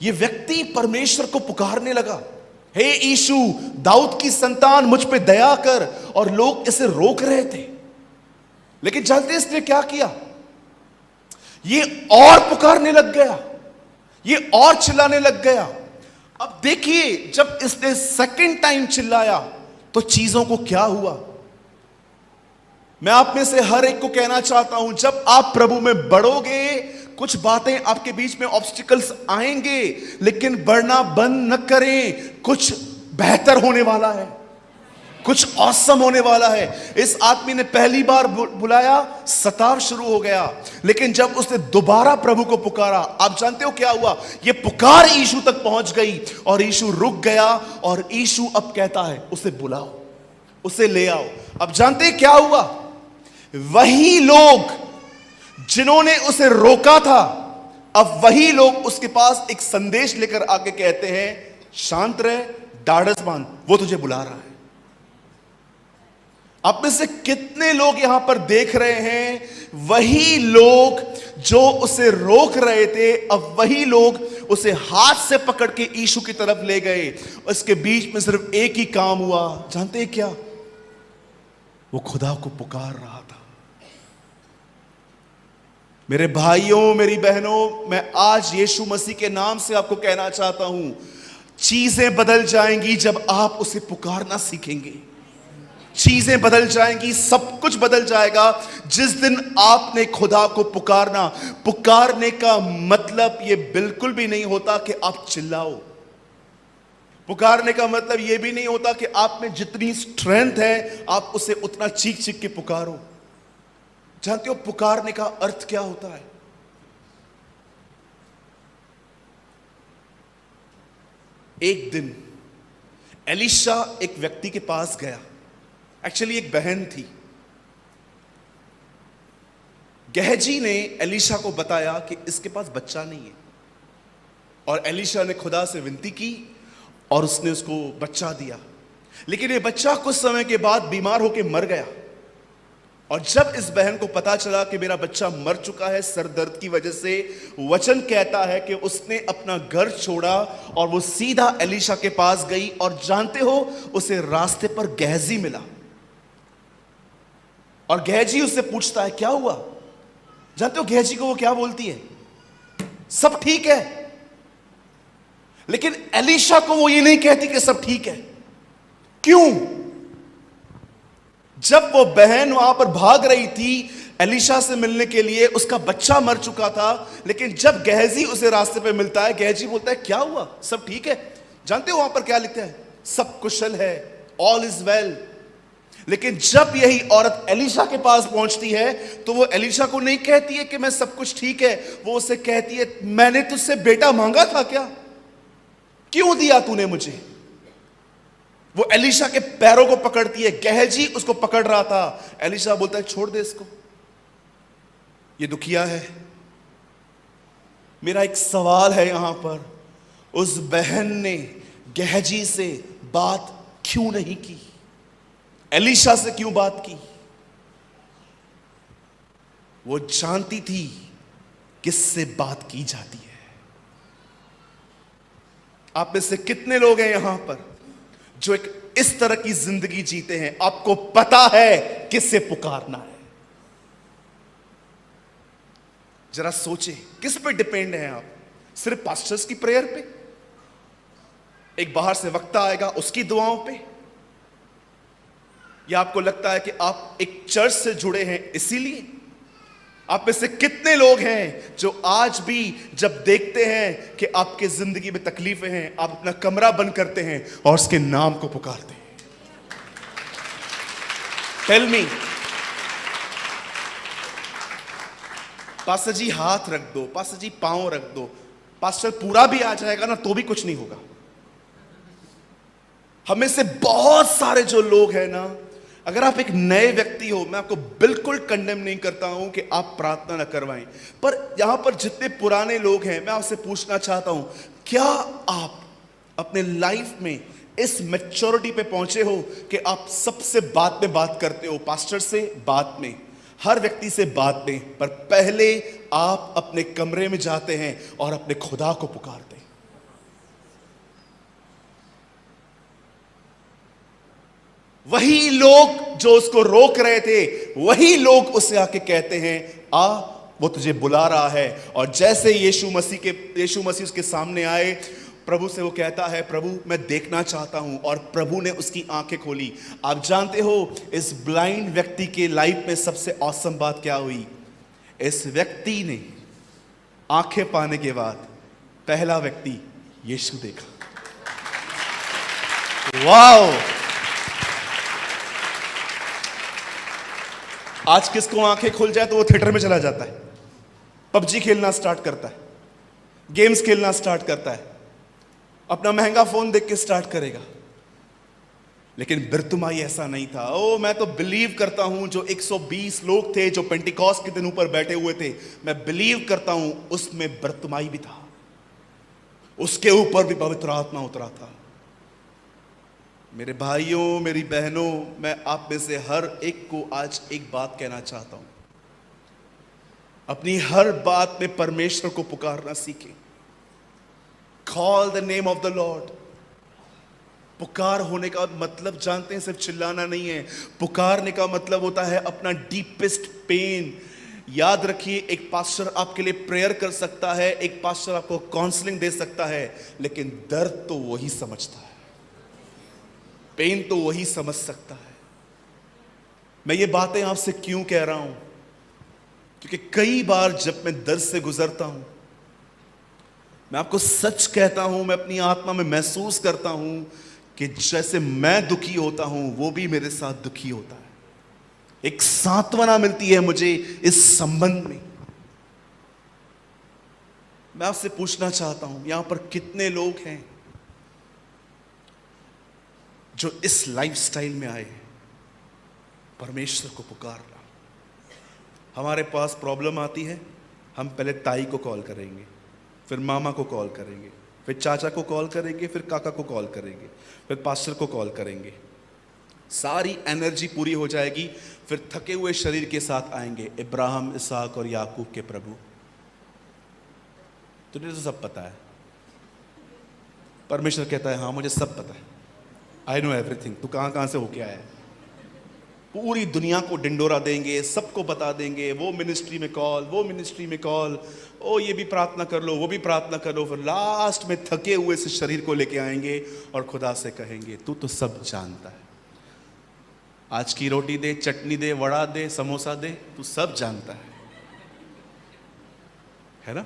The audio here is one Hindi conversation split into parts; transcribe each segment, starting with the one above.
ये व्यक्ति परमेश्वर को पुकारने लगा, हे यीशु दाऊद की संतान मुझ पे दया कर। और लोग इसे रोक रहे थे, लेकिन जानते इसने क्या किया? ये और पुकारने लग गया, ये और चिल्लाने लग गया। अब देखिए, जब इसने सेकंड टाइम चिल्लाया तो चीजों को क्या हुआ? मैं आप में से हर एक को कहना चाहता हूं, जब आप प्रभु में बढ़ोगे, कुछ बातें आपके बीच में ऑब्स्टिकल्स आएंगे, लेकिन बढ़ना बंद न करें। कुछ बेहतर होने वाला है, कुछ ऑसम होने वाला है। इस आदमी ने पहली बार बुलाया, सताव शुरू हो गया, लेकिन जब उसने दोबारा प्रभु को पुकारा, आप जानते हो क्या हुआ? ये पुकार यीशु तक पहुंच गई और यीशु रुक गया। और यीशु अब कहता है, उसे बुलाओ, उसे ले आओ। अब जानते हैं क्या हुआ? वही लोग जिन्होंने उसे रोका था, अब वही लोग उसके पास एक संदेश लेकर आके कहते हैं, शांत रहे, ढाढ़स बांध, वो तुझे बुला रहा है। आप में से कितने लोग यहां पर देख रहे हैं, वही लोग जो उसे रोक रहे थे, अब वही लोग उसे हाथ से पकड़ के यीशु की तरफ ले गए। उसके बीच में सिर्फ एक ही काम हुआ, जानते हैं क्या? वो खुदा को पुकार रहा था। मेरे भाइयों, मेरी बहनों, मैं आज यीशु मसीह के नाम से आपको कहना चाहता हूं, चीजें बदल जाएंगी जब आप उसे पुकारना सीखेंगे। चीजें बदल जाएंगी, सब कुछ बदल जाएगा जिस दिन आपने खुदा को पुकारना। पुकारने का मतलब यह बिल्कुल भी नहीं होता कि आप चिल्लाओ। पुकारने का मतलब यह भी नहीं होता कि आप में जितनी स्ट्रेंथ है आप उसे उतना चीख चीख के पुकारो। जानते हो पुकारने का अर्थ क्या होता है? एक दिन एलीशा एक व्यक्ति के पास गया। एक्चुअली एक बहन थी। गहजी ने एलीशा को बताया कि इसके पास बच्चा नहीं है, और एलीशा ने खुदा से विनती की और उसने उसको बच्चा दिया। लेकिन ये बच्चा कुछ समय के बाद बीमार होकर मर गया। और जब इस बहन को पता चला कि मेरा बच्चा मर चुका है सर दर्द की वजह से, वचन कहता है कि उसने अपना घर छोड़ा और वो सीधा एलीशा के पास गई। और जानते हो, उसे रास्ते पर गहजी मिला और गहजी उससे पूछता है, क्या हुआ? जानते हो गहजी को वो क्या बोलती है? सब ठीक है। लेकिन एलीशा को वो ये नहीं कहती कि सब ठीक है। क्यों? जब वो बहन वहां पर भाग रही थी एलीशा से मिलने के लिए, उसका बच्चा मर चुका था। लेकिन जब गहजी उसे रास्ते पे मिलता है, गहजी बोलता है, क्या हुआ? सब ठीक है। जानते हो वहां पर क्या लिखता है? सब कुशल है, ऑल इज वेल। लेकिन जब यही औरत एलीशा के पास पहुंचती है तो वो एलीशा को नहीं कहती है कि मैं सब कुछ ठीक है, वो उसे कहती है, मैंने तुझसे बेटा मांगा था क्या? क्यों दिया तूने मुझे? वो एलीशा के पैरों को पकड़ती है। गहजी उसको पकड़ रहा था। एलीशा बोलता है, छोड़ दे इसको, ये दुखिया है। मेरा एक सवाल है यहां पर, उस बहन ने गहजी से बात क्यों नहीं की? एलीशा से क्यों बात की? वो जानती थी किससे बात की जाती है। आप में से कितने लोग हैं यहां पर जो एक इस तरह की जिंदगी जीते हैं? आपको पता है किससे पुकारना है। जरा सोचे, किस पे डिपेंड है आप? सिर्फ पास्टर्स की प्रेयर पे? एक बाहर से वक्ता आएगा उसकी दुआओं पे? या आपको लगता है कि आप एक चर्च से जुड़े हैं इसीलिए? आप में से कितने लोग हैं जो आज भी जब देखते हैं कि आपके जिंदगी में तकलीफें हैं, आप अपना कमरा बंद करते हैं और उसके नाम को पुकारते हैं? Tell me. पास्टर जी हाथ रख दो, पास्टर जी पांव रख दो, पास्टर पूरा भी आ जाएगा ना तो भी कुछ नहीं होगा। हमें से बहुत सारे जो लोग हैं ना, अगर आप एक नए व्यक्ति हो, मैं आपको बिल्कुल कंडेम नहीं करता हूं कि आप प्रार्थना न करवाएं, पर यहां पर जितने पुराने लोग हैं, मैं आपसे पूछना चाहता हूं, क्या आप अपने लाइफ में इस मैच्योरिटी पे पहुंचे हो कि आप सबसे बाद में बात करते हो? पास्टर से बाद में, हर व्यक्ति से बाद में, पर पहले आप अपने कमरे में जाते हैं और अपने खुदा को पुकारते हैं। वही लोग जो उसको रोक रहे थे, वही लोग उसे आके कहते हैं आ, वो तुझे बुला रहा है। और जैसे यीशु मसीह उसके सामने आए, प्रभु से वो कहता है, प्रभु मैं देखना चाहता हूं। और प्रभु ने उसकी आंखें खोली। आप जानते हो इस ब्लाइंड व्यक्ति के लाइफ में सबसे ऑसम बात क्या हुई? इस व्यक्ति ने आंखें पाने के बाद पहला व्यक्ति यीशु देखा। वाओ! आज किसको आंखें खुल जाए तो वो थिएटर में चला जाता है, पबजी खेलना स्टार्ट करता है, गेम्स खेलना स्टार्ट करता है, अपना महंगा फोन देख के स्टार्ट करेगा। लेकिन बिरतुमाई ऐसा नहीं था। ओ, मैं तो बिलीव करता हूं जो 120 लोग थे जो पेंटिकॉस्ट के दिन ऊपर बैठे हुए थे, मैं बिलीव करता हूं उसमें बिरतुमाई भी था, उसके ऊपर भी पवित्र आत्मा उतरा था। मेरे भाइयों, मेरी बहनों, मैं आप में से हर एक को आज एक बात कहना चाहता हूं, अपनी हर बात में परमेश्वर को पुकारना सीखें। Call the name of the Lord. पुकार होने का मतलब जानते हैं, सिर्फ चिल्लाना नहीं है। पुकारने का मतलब होता है अपना डीपेस्ट पेन। याद रखिए, एक पास्टर आपके लिए प्रेयर कर सकता है, एक पास्टर आपको काउंसलिंग दे सकता है, लेकिन दर्द तो वही समझता है, पेन तो वही समझ सकता है। मैं ये बातें आपसे क्यों कह रहा हूं? क्योंकि कई बार जब मैं दर्द से गुजरता हूं, मैं आपको सच कहता हूं, मैं अपनी आत्मा में महसूस करता हूं कि जैसे मैं दुखी होता हूं वो भी मेरे साथ दुखी होता है। एक सांत्वना मिलती है मुझे इस संबंध में। मैं आपसे पूछना चाहता हूं, यहां पर कितने लोग हैं जो इस लाइफस्टाइल में आए हैं, परमेश्वर को पुकारना। हमारे पास प्रॉब्लम आती है, हम पहले ताई को कॉल करेंगे, फिर मामा को कॉल करेंगे, फिर चाचा को कॉल करेंगे, फिर काका को कॉल करेंगे, फिर पास्टर को कॉल करेंगे। सारी एनर्जी पूरी हो जाएगी, फिर थके हुए शरीर के साथ आएंगे, इब्राहिम, इसहाक और याकूब के प्रभु, तुझे तो सब पता है। परमेश्वर कहता है, हाँ मुझे सब पता है, आई नो एवरीथिंग। तू कहां कहां से होके आया है। पूरी दुनिया को डिंडोरा देंगे, सबको बता देंगे, वो मिनिस्ट्री में कॉल, वो मिनिस्ट्री में कॉल, ओ ये भी प्रार्थना कर लो, वो भी प्रार्थना कर लो, फिर लास्ट में थके हुए से शरीर को लेके आएंगे और खुदा से कहेंगे, तू तो सब जानता है, आज की रोटी दे, चटनी दे, वड़ा दे, समोसा दे, तू सब जानता है ना?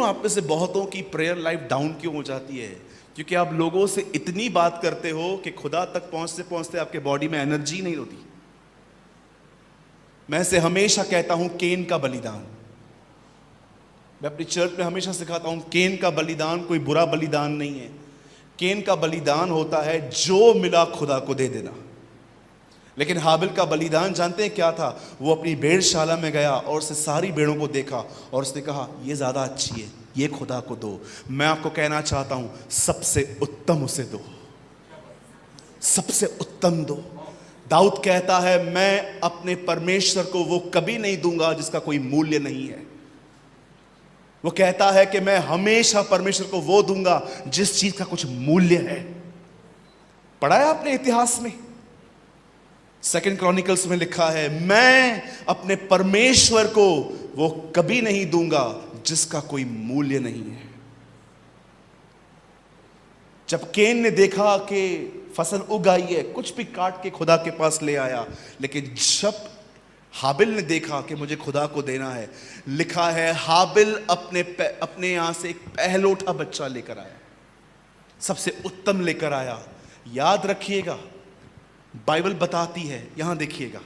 आप में से बहुतों की प्रेयर लाइफ डाउन क्यों हो जाती है? क्योंकि आप लोगों से इतनी बात करते हो कि खुदा तक पहुंचते पहुंचते आपके बॉडी में एनर्जी नहीं होती। मैं से हमेशा कहता हूं, केन का बलिदान, मैं अपनी चर्च में हमेशा सिखाता हूं, केन का बलिदान कोई बुरा बलिदान नहीं है। केन का बलिदान होता है जो मिला खुदा को दे देना। लेकिन हाबिल का बलिदान जानते हैं क्या था? वो अपनी भेड़शाला में गया और उसने सारी भेड़ों को देखा और उसने कहा, ये ज्यादा अच्छी है, ये खुदा को दो। मैं आपको कहना चाहता हूं, सबसे उत्तम उसे दो, सबसे उत्तम दो। दाऊद कहता है, मैं अपने परमेश्वर को वो कभी नहीं दूंगा जिसका कोई मूल्य नहीं है। वो कहता है कि मैं हमेशा परमेश्वर को वो दूंगा जिस चीज का कुछ मूल्य है। पढ़ा है आपने इतिहास में? 2 क्रॉनिकल्स में लिखा है, मैं अपने परमेश्वर को वो कभी नहीं दूंगा जिसका कोई मूल्य नहीं है। जब केन ने देखा कि फसल उग आई है, कुछ भी काट के खुदा के पास ले आया, लेकिन जब हाबिल ने देखा कि मुझे खुदा को देना है, लिखा है हाबिल अपने यहां से एक पहलोठा बच्चा लेकर आया, सबसे उत्तम लेकर आया। याद रखिएगा, बाइबल बताती है, यहां देखिएगा,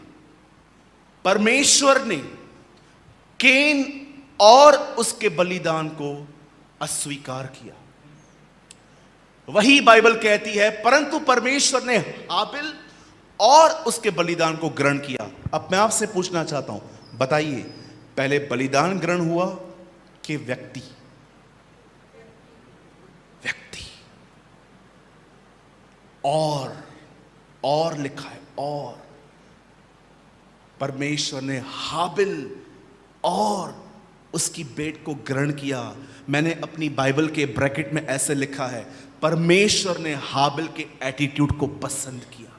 परमेश्वर ने केन और उसके बलिदान को अस्वीकार किया। वही बाइबल कहती है, परंतु परमेश्वर ने हाबिल और उसके बलिदान को ग्रहण किया। अब मैं आपसे पूछना चाहता हूं, बताइए, पहले बलिदान ग्रहण हुआ कि व्यक्ति? व्यक्ति। और लिखा है, और परमेश्वर ने हाबिल और उसकी भेंट को ग्रहण किया। मैंने अपनी बाइबल के ब्रैकेट में ऐसे लिखा है, परमेश्वर ने हाबिल के एटीट्यूड को पसंद किया।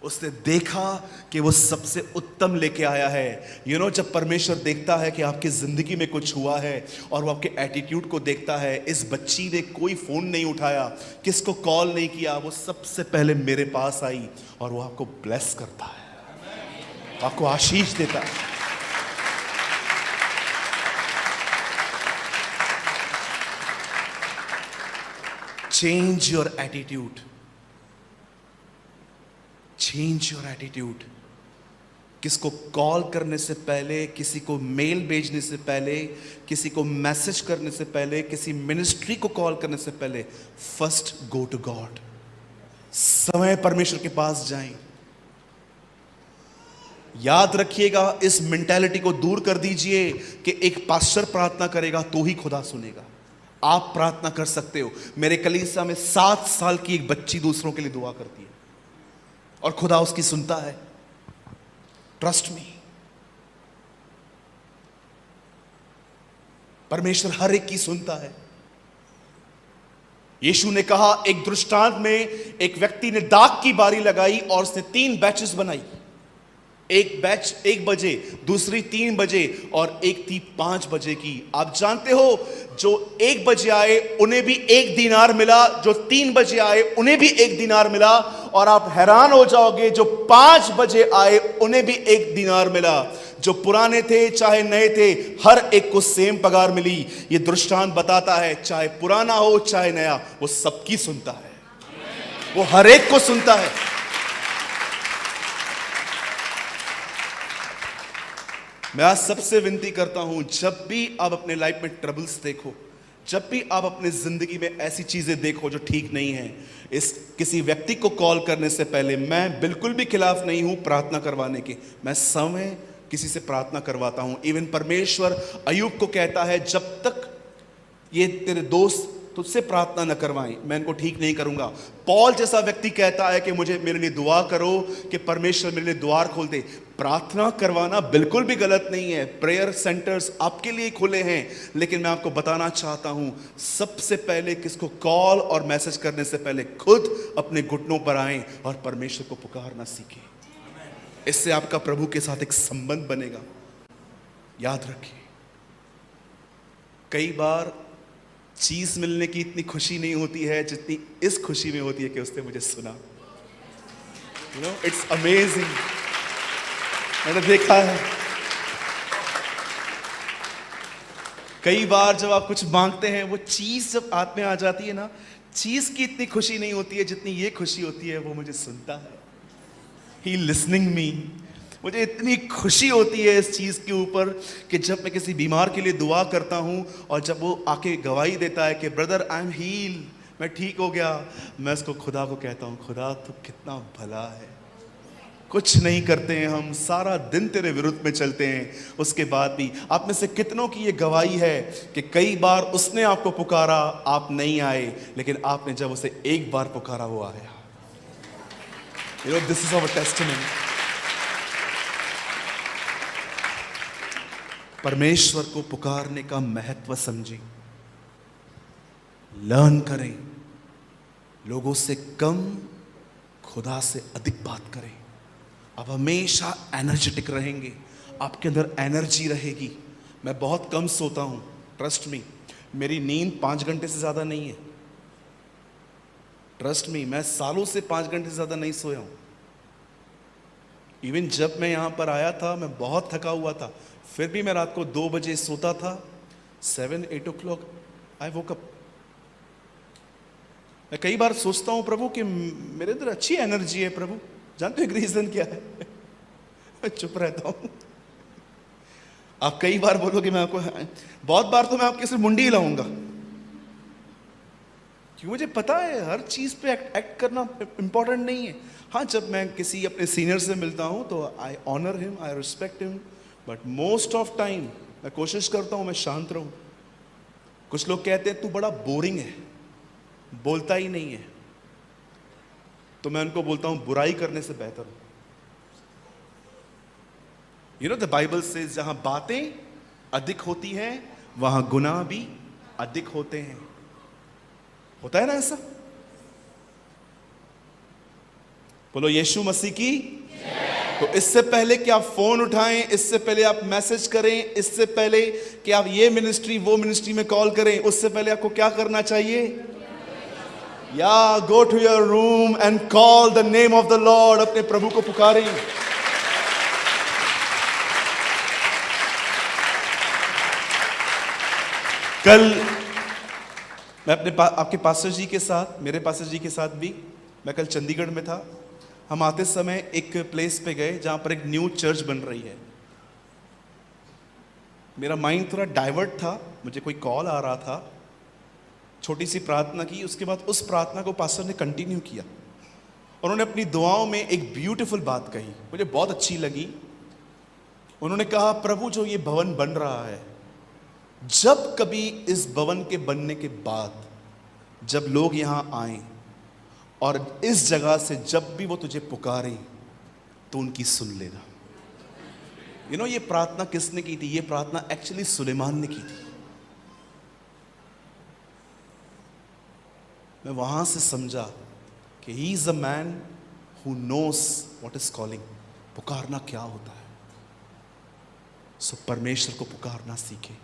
उसने देखा कि वो सबसे उत्तम लेके आया है। जब परमेश्वर देखता है कि आपकी जिंदगी में कुछ हुआ है और वो आपके एटीट्यूड को देखता है, इस बच्ची ने कोई फोन नहीं उठाया, किसको कॉल नहीं किया, वो सबसे पहले मेरे पास आई, और वो आपको ब्लेस करता है, आपको आशीष देता है। Change your attitude, change your attitude. किसको कॉल करने से पहले, किसी को मेल भेजने से पहले, किसी को मैसेज करने से पहले, किसी मिनिस्ट्री को कॉल करने से पहले, फर्स्ट गो टू गॉड। समय परमेश्वर के पास जाएं। याद रखिएगा, इस मेंटालिटी को दूर कर दीजिए कि एक पास्टर प्रार्थना करेगा तो ही खुदा सुनेगा। आप प्रार्थना कर सकते हो। मेरे कलीसिया में 7 साल की एक बच्ची दूसरों के लिए दुआ करती है और खुदा उसकी सुनता है। ट्रस्ट मी, परमेश्वर हर एक की सुनता है। यीशु ने कहा, एक दृष्टांत में एक व्यक्ति ने डाक की बारी लगाई और उसने 3 बैचेस बनाई। एक बैच 1 बजे, दूसरी 3 बजे और एक थी 5 बजे की। आप जानते हो, जो 1 बजे आए उन्हें भी 1 दीनार मिला, जो 3 बजे आए उन्हें भी 1 दीनार मिला, और आप हैरान हो जाओगे, जो 5 बजे आए उन्हें भी 1 दीनार मिला। जो पुराने थे चाहे नए थे, हर एक को सेम पगार मिली। ये दृष्टांत बताता है, चाहे पुराना हो चाहे नया, वो सबकी सुनता है, वो हर एक को सुनता है। मैं आज सबसे विनती करता हूं, जब भी आप अपने लाइफ में ट्रबल्स देखो, जब भी आप अपने जिंदगी में ऐसी चीजें देखो जो ठीक नहीं है, इस किसी व्यक्ति को कॉल करने से पहले, मैं बिल्कुल भी खिलाफ नहीं हूं प्रार्थना करवाने के, मैं समय किसी से प्रार्थना करवाता हूं। इवन परमेश्वर अय्यूब को कहता है, जब तक ये तेरे दोस्त तुझसे प्रार्थना न करवाएं, मैं इनको ठीक नहीं करूंगा। पॉल जैसा व्यक्ति कहता है कि मेरे लिए दुआ करो कि परमेश्वर मेरे लिए द्वार खोल दे। प्रार्थना करवाना बिल्कुल भी गलत नहीं है, प्रेयर सेंटर्स आपके लिए खुले हैं, लेकिन मैं आपको बताना चाहता हूं, सबसे पहले किसको कॉल और मैसेज करने से पहले खुद अपने घुटनों पर आएं और परमेश्वर को पुकारना सीखें। इससे आपका प्रभु के साथ एक संबंध बनेगा। याद रखिए, कई बार चीज मिलने की इतनी खुशी नहीं होती है जितनी इस खुशी में होती है कि उसने मुझे सुना। It's amazing. मैंने देखा है, कई बार जब आप कुछ मांगते हैं, वो चीज जब हाथ में आ जाती है ना, चीज की इतनी खुशी नहीं होती है जितनी ये खुशी होती है, वो मुझे सुनता है, ही लिसनिंग मी। मुझे इतनी खुशी होती है इस चीज़ के ऊपर कि जब मैं किसी बीमार के लिए दुआ करता हूँ और जब वो आके गवाही देता है कि ब्रदर आई एम हील, मैं ठीक हो गया, मैं उसको खुदा को कहता हूँ, खुदा तू कितना भला है। कुछ नहीं करते हैं हम, सारा दिन तेरे विरुद्ध में चलते हैं, उसके बाद भी। आप में से कितनों की ये गवाही है कि कई बार उसने आपको पुकारा, आप नहीं आए, लेकिन आपने जब उसे एक बार पुकारा वो आया। This is our testimony. परमेश्वर को पुकारने का महत्व समझें, लर्न करें, लोगों से कम खुदा से अधिक बात करें। आप हमेशा एनर्जेटिक रहेंगे, आपके अंदर एनर्जी रहेगी। मैं बहुत कम सोता हूं, ट्रस्ट मी, मेरी नींद 5 घंटे से ज्यादा नहीं है। ट्रस्ट मी, मैं सालों से 5 घंटे से ज्यादा नहीं सोया हूं। इवन जब मैं यहां पर आया था, मैं बहुत थका हुआ था, फिर भी मैं रात को 2 बजे सोता था। 7-8 o'clock आई वोक अप। मैं कई बार सोचता हूं प्रभु कि मेरे अंदर अच्छी एनर्जी है प्रभु, जानते हो एक रीजन क्या है? मैं चुप रहता हूं। आप कई बार बोलोगे, मैं आपको बहुत बार तो मैं आपके सिर्फ मुंडी हिलाऊंगा, क्योंकि मुझे पता है हर चीज पे एक्ट करना इंपॉर्टेंट नहीं है। हाँ, जब मैं किसी अपने सीनियर से मिलता हूं तो I honour him, I respect him, but most of time मैं कोशिश करता हूं मैं शांत रहूं। कुछ लोग कहते हैं तू बड़ा बोरिंग है, बोलता ही नहीं है, तो मैं उनको बोलता हूं बुराई करने से बेहतर हूं। द बाइबल से जहां बातें अधिक होती हैं वहां गुनाह भी अधिक होते हैं। होता है ना ऐसा? बोलो यीशु मसीह की। तो इससे पहले कि आप फोन उठाएं, इससे पहले आप मैसेज करें, इससे पहले कि आप ये मिनिस्ट्री वो मिनिस्ट्री में कॉल करें, उससे पहले आपको क्या करना चाहिए? या go to your room and call the name of the lord. अपने प्रभु को पुकारें। कल मैं आपके पास्टर जी के साथ, मेरे पास्टर जी के साथ भी, मैं कल चंडीगढ़ में था। हम आते समय एक प्लेस पे गए जहां पर एक न्यू चर्च बन रही है। मेरा माइंड थोड़ा डाइवर्ट था, मुझे कोई कॉल आ रहा था, छोटी सी प्रार्थना की, उसके बाद उस प्रार्थना को पास्टर ने कंटिन्यू किया। उन्होंने अपनी दुआओं में एक ब्यूटीफुल बात कही, मुझे बहुत अच्छी लगी। उन्होंने कहा, प्रभु जो ये भवन बन रहा है, जब कभी इस भवन के बनने के बाद जब लोग यहां आए और इस जगह से जब भी वो तुझे पुकारें तो उनकी सुन लेना। ये प्रार्थना किसने की थी? ये प्रार्थना एक्चुअली सुलेमान ने की थी। मैं वहां से समझा कि he is a man who knows what is calling. पुकारना क्या होता है। सो परमेश्वर को पुकारना सीखे।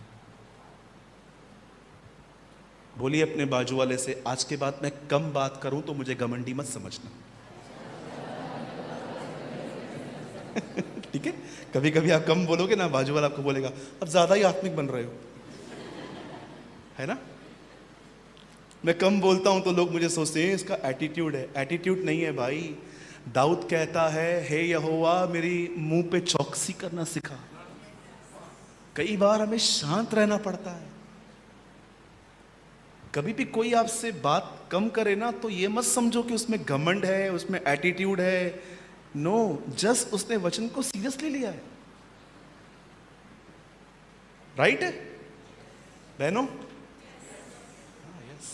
बोलिए अपने बाजू वाले से, आज के बाद मैं कम बात करूं तो मुझे घमंडी मत समझना। ठीक है? कभी कभी आप कम बोलोगे ना, बाजू वाला आपको बोलेगा अब ज्यादा ही आत्मिक बन रहे हो, है ना? मैं कम बोलता हूं तो लोग मुझे सोचते हैं इसका एटीट्यूड है। एटीट्यूड नहीं है भाई। दाऊद कहता है, हे यहोवा मेरी मुंह पे चौकसी करना सिखा। कई बार हमें शांत रहना पड़ता है। कभी भी कोई आपसे बात कम करे ना तो ये मत समझो कि उसमें घमंड है, उसमें एटीट्यूड है। नो, जस्ट उसने वचन को सीरियसली लिया है। राइट है बहनों? यस।